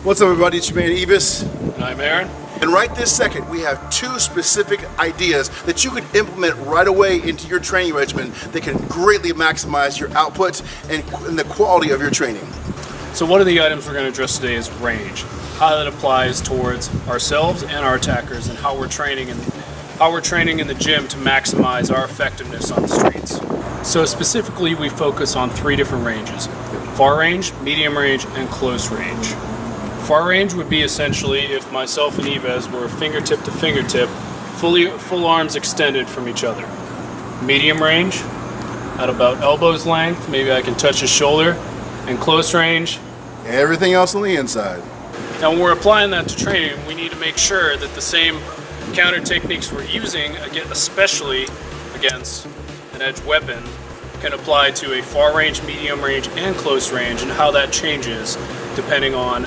What's up, everybody? It's your man Evis. And I'm Aaron. And right this second, we have two specific ideas that you could implement right away into your training regimen that can greatly maximize your output and the quality of your training. So one of the items we're going to address today is range. How that applies towards ourselves and our attackers, and how we're training in the gym to maximize our effectiveness on the streets. So specifically, we focus on three different ranges: far range, medium range, and close range. Far range would be essentially if myself and Yves were fingertip to fingertip, full arms extended from each other. Medium range, at about elbow's length, maybe I can touch his shoulder. And close range, Everything else on the inside. now when we're applying that to training, we need to make sure that the same counter techniques we're using, especially against an edge weapon, can apply to a far range, medium range, and close range, and how that changes depending on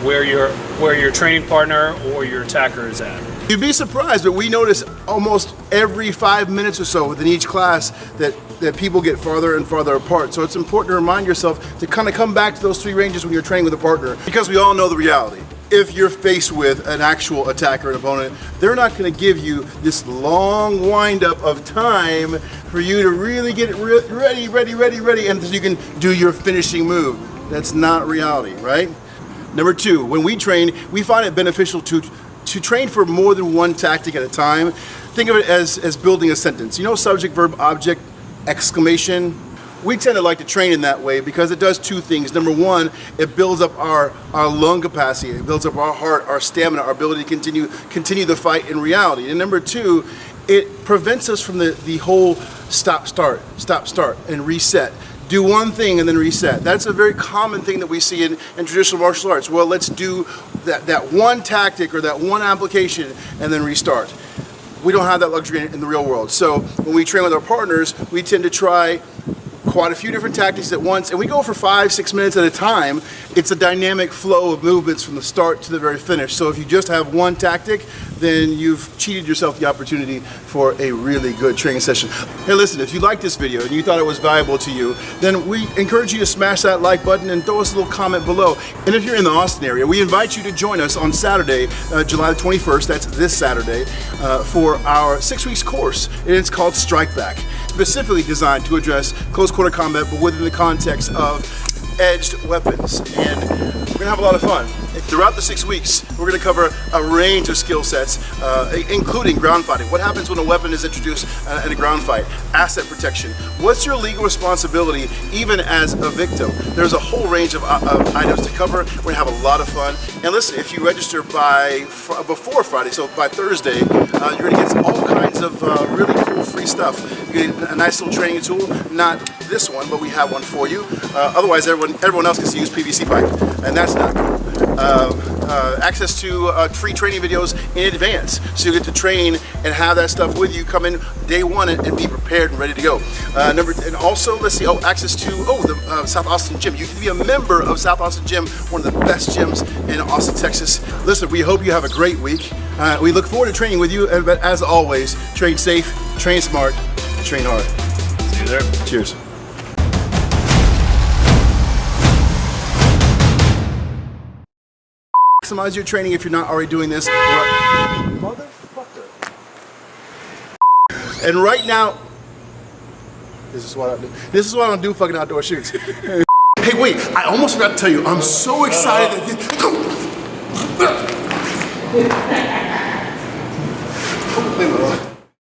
where your training partner or your attacker is at. You'd be surprised, but we notice almost every 5 minutes or so within each class that people get farther and farther apart. So it's important to remind yourself to kind of come back to those three ranges when you're training with a partner, because we all know the reality. If you're faced with an actual attacker, an opponent, they're not going to give you this long wind-up of time for you to really get ready, and so you can do your finishing move. That's not reality, right? Number two, when we train, we find it beneficial to train for more than one tactic at a time. Think of it as building a sentence. You know, subject, verb, object, exclamation. We tend to like to train in that way because it does two things. Number one, it builds up our lung capacity. It builds up our heart, our stamina, our ability to continue the fight in reality. And number two, it prevents us from the whole stop, start, and reset. Do one thing and then reset. That's a very common thing that we see in traditional martial arts. Well, let's do that one tactic or that one application and then restart. We don't have that luxury in the real world. So when we train with our partners, we tend to try quite a few different tactics at once, and we go for 5-6 minutes at a time. It's a dynamic flow of movements from the start to the very finish. So if you just have one tactic, then you've cheated yourself the opportunity for a really good training session. Hey, listen, if you liked this video and you thought it was valuable to you, then we encourage you to smash that like button and throw us a little comment below. And if you're in the Austin area, we invite you to join us on Saturday, July the 21st, that's this Saturday, for our 6 weeks course. And it's called Strike Back, specifically designed to address close quarter combat, but within the context of edged weapons. And we're gonna have a lot of fun. Throughout the 6 weeks, we're gonna cover a range of skill sets, including ground fighting. What happens when a weapon is introduced in a ground fight? Asset protection. What's your legal responsibility even as a victim? There's a whole range of items to cover. We're gonna have a lot of fun. And listen, if you register before Friday, so by Thursday, you're gonna get all kinds of really cool free stuff. You get a nice little training tool, not this one, but we have one for you. Otherwise, everyone else gets to use PVC pipe, and that's not cool. Access to free training videos in advance, so you get to train and have that stuff with you. Come in day one and be prepared and ready to go. And also, let's see, access to the South Austin Gym. You can be a member of South Austin Gym, one of the best gyms in Austin, Texas. Listen, we hope you have a great week. We look forward to training with you, but as always, train safe, train smart, train hard. See you there. Cheers. Maximize your training if you're not already doing this. Motherfucker. And right now, this is what I do. This is what I don't do fucking outdoor shoots. Hey, wait, I almost forgot to tell you, I'm so excited that